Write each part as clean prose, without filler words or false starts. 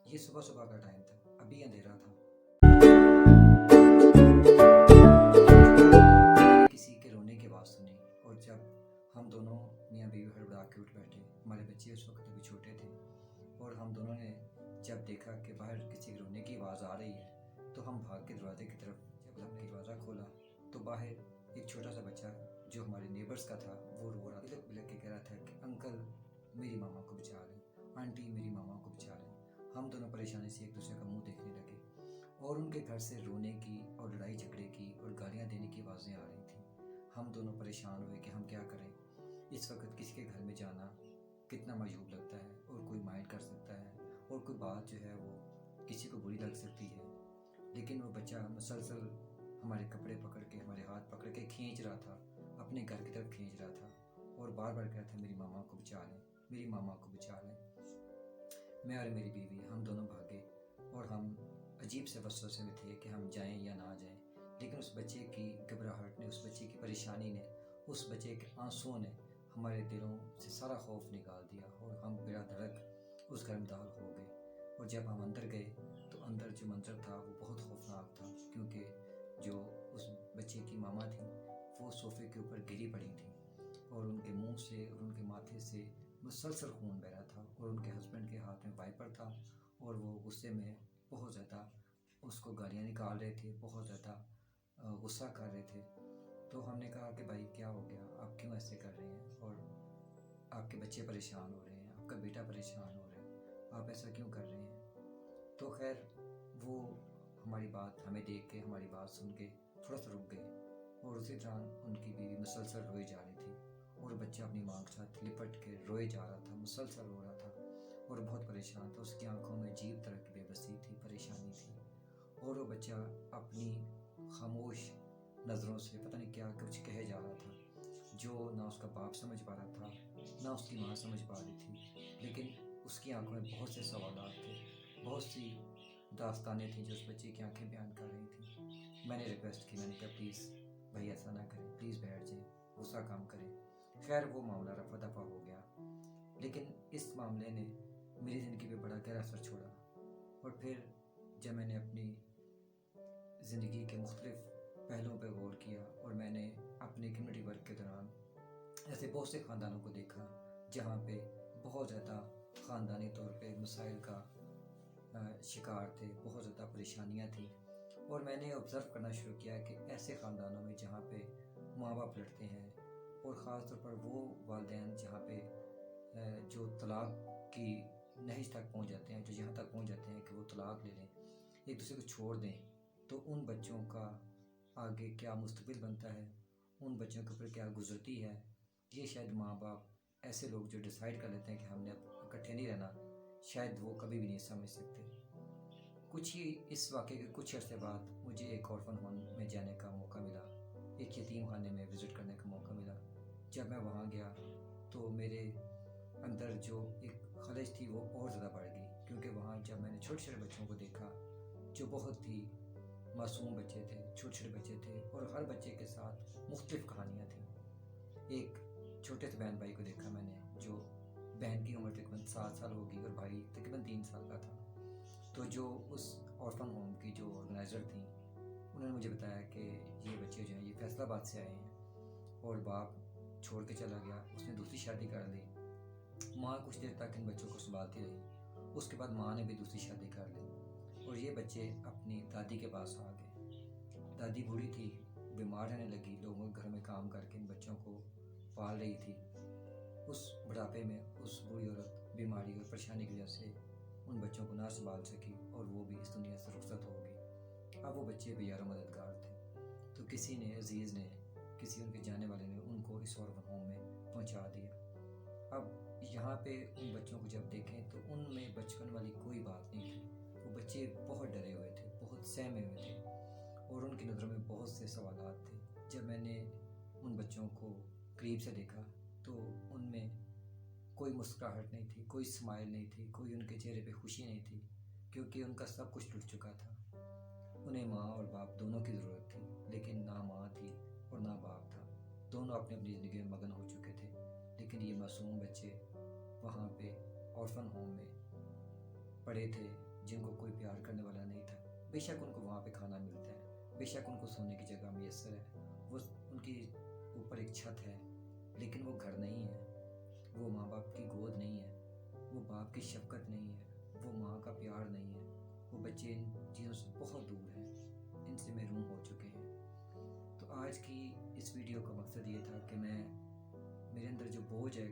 یہ صبح صبح کا ٹائم تھا، ابھی اندھیرا تھا۔ میں نے کسی کے رونے کی آواز سنی، اور جب ہم دونوں میاں بیوی ہڑبڑا کے اٹھ بیٹھے، ہمارے بچے اس وقت ابھی چھوٹے تھے، اور ہم دونوں نے جب دیکھا کہ باہر کسی کے رونے کی آواز آ رہی ہے تو ہم بھاگ کے دروازے کی طرف، جب ہم نے دروازہ کھولا تو باہر ایک چھوٹا سا بچہ جو ہمارے نیبرز کا تھا وہ رو رہا، بلک بلک کے کہہ رہا تھا کہ انکل میری ماما کو بچا لیں، آنٹی میری ماما کو بچا لیں۔ ہم دونوں پریشانی سے ایک دوسرے کا منہ دیکھنے لگے، اور ان کے گھر سے رونے کی اور لڑائی جھگڑے کی اور گالیاں دینے کی آوازیں آ رہی تھیں۔ ہم دونوں پریشان ہوئے کہ ہم کیا کریں۔ اس وقت کسی کے گھر میں جانا کتنا معیوب لگتا ہے، اور کوئی مائنڈ کر سکتا ہے، اور کوئی بات جو ہے وہ کسی کو بری لگ سکتی ہے، لیکن وہ بچہ مسلسل ہمارے کپڑے پکڑ کے، ہمارے ہاتھ پکڑ کے کھینچ رہا تھا، اپنے گھر کی طرف کھینچ رہا تھا، اور بار بار کہہ رہا تھا میری ماما کو بچا لیں، میری ماما کو بچا لیں۔ میں اور میری بیوی ہم دونوں بھاگے، اور ہم عجیب سے وسوسے میں تھے کہ ہم جائیں یا نہ جائیں، لیکن اس بچے کی گھبراہٹ نے، اس بچے کی پریشانی نے، اس بچے کے آنسوؤں نے ہمارے دلوں سے سارا خوف نکال دیا، اور ہم بلا دھڑک اس گھر میں داخل ہو گئے۔ اور جب ہم اندر گئے تو اندر جو منظر تھا وہ بہت خوفناک تھا، کیونکہ جو اس بچے کی ماما تھیں وہ صوفے کے اوپر گری پڑی تھیں، اور ان کے منہ سے اور ان کے ماتھے سے مسلسل خون بہ رہا تھا، اور ان کے ہسبینڈ کے ہاتھ میں وائپر تھا، اور وہ غصے میں بہت زیادہ اس کو گالیاں نکال رہے تھے، بہت زیادہ غصہ کر رہے تھے۔ تو ہم نے کہا کہ بھائی کیا ہو گیا، آپ کیوں ایسے کر رہے ہیں، اور آپ کے بچے پریشان ہو رہے ہیں، آپ کا بیٹا پریشان ہو رہا ہے، آپ ایسا کیوں کر رہے ہیں۔ تو خیر وہ ہماری بات، ہمیں دیکھ کے، ہماری بات سن کے تھوڑا سا رک گئے، اور اسی دوران ان کی بیوی مسلسل روئی جا رہی تھی، اور بچہ اپنی ماں کے ساتھ لپٹ کے روئے جا رہا تھا، مسلسل رو رہا تھا، اور بہت پریشان تھا۔ اس کی آنکھوں میں عجیب طرح کی بے بسی تھی، پریشانی تھی، اور وہ بچہ اپنی خاموش نظروں سے پتہ نہیں کیا کچھ کہے جا رہا تھا، جو نہ اس کا باپ سمجھ پا رہا تھا، نہ اس کی ماں سمجھ پا رہی تھی، لیکن اس کی آنکھوں میں بہت سے سوالات تھے، بہت سی داستانیں تھیں جو اس بچے کی آنکھیں بیان کر رہی تھیں۔ میں نے ریکویسٹ کی، میں نے کہا پلیز بھائی ایسا نہ کریں، پلیز بیٹھ جائیں، غصہ کام کریں۔ خیر وہ معاملہ رفع دفع ہو گیا، لیکن اس معاملے نے میری زندگی پہ بڑا گہرا اثر چھوڑا۔ اور پھر جب میں نے اپنی زندگی کے مختلف پہلوؤں پہ غور کیا، اور میں نے اپنے کمیونٹی ورک کے دوران ایسے بہت سے خاندانوں کو دیکھا جہاں پہ بہت زیادہ خاندانی طور پہ مسائل کا شکار تھے، بہت زیادہ پریشانیاں تھیں، اور میں نے آبزرو کرنا شروع کیا کہ ایسے خاندانوں میں جہاں پہ ماں باپ لڑتے ہیں، اور خاص طور پر وہ والدین جہاں پہ جو طلاق کی نہج تک پہنچ جاتے ہیں، جو یہاں تک پہنچ جاتے ہیں کہ وہ طلاق لے لیں، ایک دوسرے کو چھوڑ دیں، تو ان بچوں کا آگے کیا مستقبل بنتا ہے، ان بچوں کے اوپر کیا گزرتی ہے، یہ شاید ماں باپ، ایسے لوگ جو ڈیسائیڈ کر لیتے ہیں کہ ہم نے اب اکٹھے نہیں رہنا، شاید وہ کبھی بھی نہیں سمجھ سکتے۔ کچھ ہی اس واقعے کے کچھ عرصے بعد مجھے ایک اورفن ہوم میں جانے کا موقع ملا، ایک یتیم خانے میں وزٹ کرنے کا موقع ملا۔ جب میں وہاں گیا تو میرے اندر جو ایک خلش تھی وہ اور زیادہ بڑھ گئی، کیونکہ وہاں جب میں نے چھوٹے چھوٹے بچوں کو دیکھا جو بہت ہی معصوم بچے تھے، چھوٹے چھوٹے بچے تھے، اور ہر بچے کے ساتھ مختلف کہانیاں تھیں۔ ایک چھوٹے سے بہن بھائی کو دیکھا میں نے، جو بہن کی عمر تقریباً 7 سال ہوگی اور بھائی تقریباً 3 سال کا تھا۔ تو جو اس اورفن ہوم کی جو آرگنائزر تھیں انہوں نے مجھے بتایا کہ یہ بچے جو ہیں یہ فیصل آباد سے آئے ہیں، اور باپ چھوڑ کے چلا گیا، اس نے دوسری شادی کر لی، ماں کچھ دیر تک ان بچوں کو سنبھالتی رہی، اس کے بعد ماں نے بھی دوسری شادی کر لی، اور یہ بچے اپنی دادی کے پاس آ گئے۔ دادی بوڑھی تھی، بیمار رہنے لگی، لوگوں کے گھر میں کام کر کے ان بچوں کو پال رہی تھی۔ اس بڑھاپے میں اس بوڑھی عورت بیماری اور پریشانی کی وجہ سے ان بچوں کو نہ سنبھال سکی، اور وہ بھی اس دنیا سے رخصت ہو گئی۔ اب وہ بچے بے یار و مددگار تھے، تو کسی نے، عزیز نے، کسی ان کے جانے والے نے ان کو اس اورفن ہوم میں پہنچا دیا۔ اب یہاں پہ ان بچوں کو جب دیکھیں تو ان میں بچپن والی کوئی بات نہیں تھی، وہ بچے بہت ڈرے ہوئے تھے، بہت سہمے ہوئے تھے، اور ان کی نظروں میں بہت سے سوالات تھے۔ جب میں نے ان بچوں کو قریب سے دیکھا تو ان میں کوئی مسکراہٹ نہیں تھی، کوئی اسمائل نہیں تھی، کوئی ان کے چہرے پہ خوشی نہیں تھی، کیونکہ ان کا سب کچھ ٹوٹ چکا تھا۔ انہیں ماں اور باپ دونوں کی ضرورت تھی، لیکن نہ ماں تھی اور نہ باپ تھا، دونوں اپنی اپنی زندگی میں مگن ہو چکے تھے، لیکن یہ معصوم بچے وہاں پہ اورفن ہوم میں پڑے تھے، जिनको कोई प्यार करने वाला नहीं था। बेशक उनको वहाँ पे खाना मिलता है, बेशक उनको सोने की जगह मैसर है, वो उनकी ऊपर एक छत है, लेकिन वो घर नहीं है, वो माँ बाप की गोद नहीं है, वो बाप की शफकत नहीं है, वो माँ का प्यार नहीं है। वो बच्चे इन चीज़ों से बहुत दूर हैं, इनसे महरूम हो चुके हैं। तो आज की इस वीडियो का मकसद ये था कि मैं मेरे अंदर जो बोझ है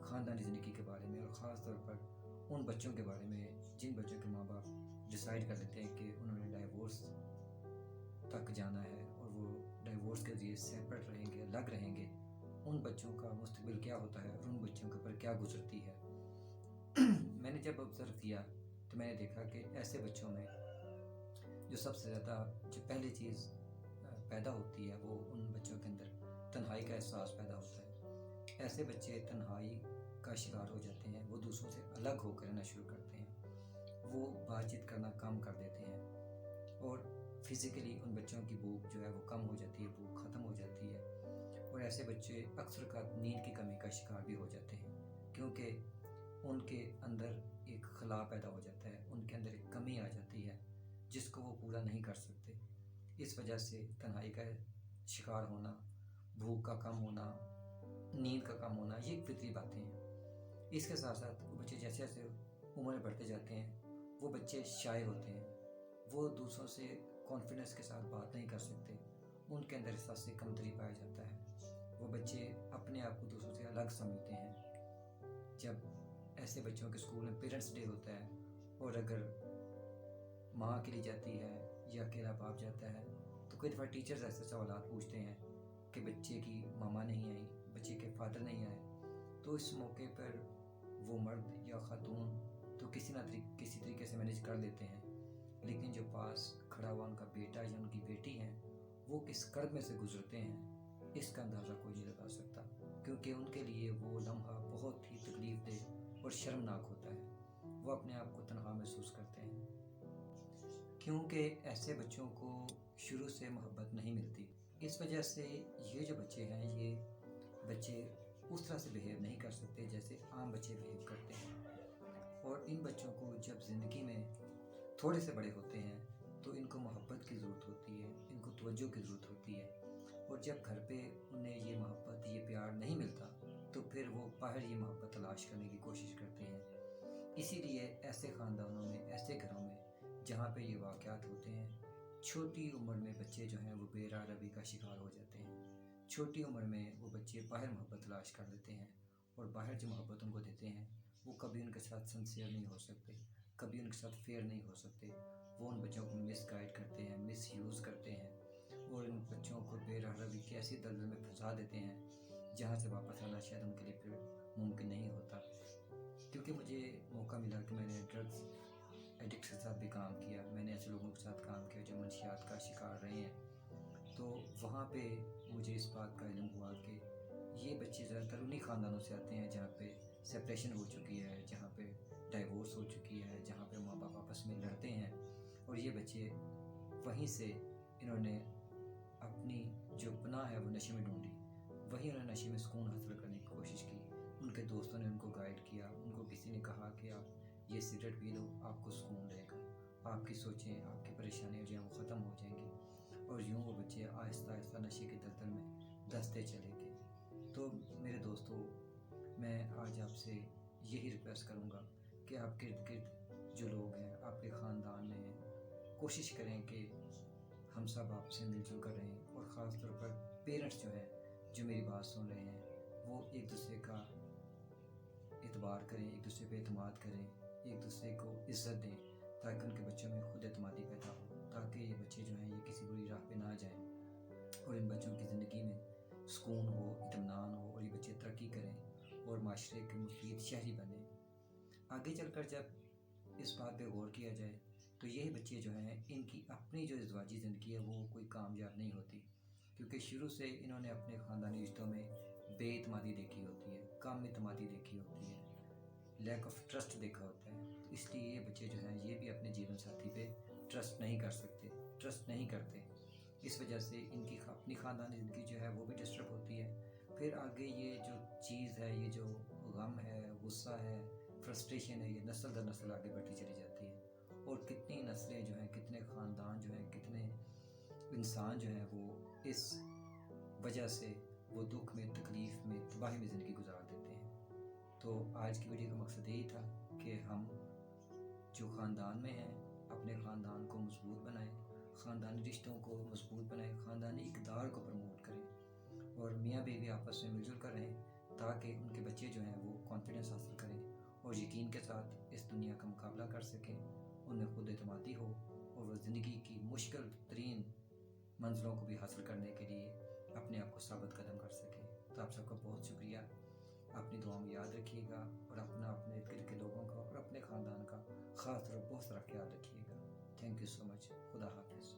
ख़ानदानी ज़िंदगी के बारे में, और ख़ास तौर पर उन बच्चों के बारे में जिन बच्चों के माँ बाप डिसाइड कर लेते हैं कि उन्होंने डाइवोर्स तक जाना है और वो डाइवोर्स के ज़रिए सेपरेट रहेंगे, अलग रहेंगे, उन बच्चों का मुस्तकबिल क्या होता है और उन बच्चों के ऊपर क्या गुजरती है। मैंने जब ऑब्ज़र्व किया तो मैंने देखा कि ऐसे बच्चों में जो सबसे ज़्यादा जो पहली चीज़ पैदा होती है वो उन बच्चों के अंदर तन्हाई का एहसास पैदा होता है। ऐसे बच्चे तन्हाई का शिकार हो जाते हैं, वो दूसरों से अलग होकर रहना शुरू करते हैं, वो बातचीत करना कम कर देते हैं, और फिज़िकली उन बच्चों की भूख जो है वो कम हो जाती है, भूख ख़त्म हो जाती है। और ऐसे बच्चे अक्सर का नींद की कमी का शिकार भी हो जाते हैं, क्योंकि उनके अंदर एक खला पैदा हो जाता है, उनके अंदर एक कमी आ जाती है जिसको वो पूरा नहीं कर सकते। इस वजह से तन्हाई का शिकार होना, भूख का कम होना, नींद का कम होना, ये फितरी बातें हैं। इसके साथ साथ वो बच्चे जैसे जैसे उम्र बढ़ते जाते हैं वो बच्चे शाय होते हैं, वो दूसरों से कॉन्फिडेंस के साथ बात नहीं कर सकते, उनके अंदर एहसास से कमतरी पाया जाता है, वो बच्चे अपने आप को दूसरों से अलग समझते हैं। जब ऐसे बच्चों के स्कूल में पेरेंट्स डे होता है और अगर माँ अकेली जाती है या अकेला बाप जाता है तो कई दफ़ा टीचर्स ऐसे सवाल पूछते हैं कि बच्चे की मामा नहीं आई, बच्चे के फादर नहीं आए। तो इस मौके पर वो मर्द या ख़ातून तो किसी तरीके से मैनेज कर लेते हैं, लेकिन जो पास खड़ा हुआ उनका बेटा या उनकी बेटी है वो किस कर्ब में से गुजरते हैं इसका अंदाज़ा कोई नहीं लगा सकता, क्योंकि उनके लिए वो लम्हा बहुत ही तकलीफ़ दे और शर्मनाक होता है। वो अपने आप को तनहा महसूस करते हैं, क्योंकि ऐसे बच्चों को शुरू से मोहब्बत नहीं मिलती। इस वजह से ये जो बच्चे हैं, ये बच्चे उस तरह से बिहेव नहीं कर सकते जैसे आम बच्चे बिहेव करते हैं। और इन बच्चों को जब ज़िंदगी में थोड़े से बड़े होते हैं तो इनको मोहब्बत की ज़रूरत होती है, इनको तवज्जो की ज़रूरत होती है, और जब घर पे उन्हें ये मोहब्बत, ये प्यार नहीं मिलता तो फिर वो बाहर ये मोहब्बत तलाश करने की कोशिश करते हैं। इसीलिए ऐसे ख़ानदानों में, ऐसे घरों में जहाँ पे ये वाक़यात होते हैं, छोटी उम्र में बच्चे जो हैं वो बेरारबी का शिकार हो जाते हैं। छोटी उम्र में वो बच्चे बाहर मोहब्बत तलाश कर लेते हैं, और बाहर जो मोहब्बत उनको देते हैं वो कभी उनके साथ सिंसियर नहीं हो सकते, कभी उनके साथ फेयर नहीं हो सकते। वो उन बच्चों को मिसगाइड करते हैं, मिसयूज़ करते हैं, और इन बच्चों को बेरारबी की ऐसी दलदल में फंसा देते हैं जहाँ से वापस आना शायद उनके लिए फिर मुमकिन नहीं होता। क्योंकि मुझे मौका मिला कि मैंने ड्रग्स एडिक्ट के साथ भी काम किया, मैंने ऐसे लोगों के साथ काम किया जो मंशियात का शिकार रहे हैं, तो वहाँ पे मुझे इस बात का इल्म हुआ कि ये बच्चे ज़्यादातर उन्हीं ख़ानदानों से आते हैं जहाँ पे सेपरेशन हो चुकी है, जहाँ पे डाइवोर्स हो चुकी है, जहाँ पे माँ बाप आपस में लड़ते हैं, और ये बच्चे वहीं से इन्होंने अपनी जो पनाह है वो नशे में ढूंढी, वहीं उन्होंने नशे में सुकून हासिल करने की कोशिश की। उनके दोस्तों ने उनको गाइड किया, उनको किसी ने कहा कि आप ये सिगरेट पी लो, आपको सुकून रहेगा, आपकी सोचें, आपकी परेशानियाँ जो हैं वो ख़त्म हो जाएंगी, और यूँ वो बच्चे आहिस्ता आहिस्ता नशे के दलदल में धंसते चले गए। तो मेरे दोस्तों, मैं आज आपसे यही रिक्वेस्ट करूँगा कि आपके इर्द गिर्द जो लोग हैं, आपके ख़ानदान में हैं, कोशिश करें कि हम सब आपसे मिलजुल कर रहें, और ख़ास तौर पर पेरेंट्स जो हैं, जो मेरी बात सुन रहे हैं, वो एक दूसरे का इतबार करें, एक दूसरे पे एतमाद करें, एक दूसरे को इज़्ज़त दें, ताकि उनके बच्चों में खुद एतमादी पैदा हो, ताकि ये बच्चे जो हैं ये किसी बुरी राह पे ना जाएं, और इन बच्चों की ज़िंदगी में सुकून हो, इत्मीनान हो, और ये बच्चे तरक्की करें और माशरे के मुफीद शहरी बने। आगे चलकर जब इस बात पे गौर किया जाए तो यही बच्चे जो हैं, इनकी अपनी जो इज़्वाजी ज़िंदगी है वो कोई कामयाब नहीं होती, क्योंकि शुरू से इन्होंने अपने ख़ानदानी रिश्तों में बेइतमादी देखी होती है, कम इतमादी देखी होती है, लैक ऑफ ट्रस्ट देखा होता है। तो इसलिए ये बच्चे जो हैं ये भी अपने जीवन साथी पे ट्रस्ट नहीं कर सकते, ट्रस्ट नहीं करते। इस वजह से इनकी अपनी ख़ानदानी ज़िंदगी जो है वो भी डिस्टर्ब होती है। फिर आगे ये जो चीज़ है, ये जो गम है, गुस्सा है, फ्रस्ट्रेशन है, ये नस्ल दर नस्ल आगे बढ़ती चली जाती है, और इंसान जो है वो इस वजह से वो दुख में, तकलीफ़ में, तबाही में ज़िंदगी गुजार देते हैं। तो आज की वीडियो का मकसद यही था कि हम जो ख़ानदान में हैं अपने ख़ानदान को मजबूत बनाएं, ख़ानदानी रिश्तों को मजबूत बनाएं, ख़ानदानी इक़दार को प्रमोट करें और मियाँ बीवी आपस में मिलजुल कर रहें ताकि उनके बच्चे जो हैं वो कॉन्फिडेंस हासिल करें और यकीन के साथ इस दुनिया का मुकाबला कर सकें, उनमें खुद एतमादी हो और वो ज़िंदगी की मुश्किल तरीन मंजिलों को भी हासिल करने के लिए अपने आप को साबित कदम कर सकें। तो आप सबका बहुत शुक्रिया। अपनी दुआ में याद रखिएगा और अपने इर्द गिर्द के लोगों का और अपने ख़ानदान का ख़ास तरह बहुत सारा ख्याल रखिएगा। Thank you so much. खुदा हाफिज़।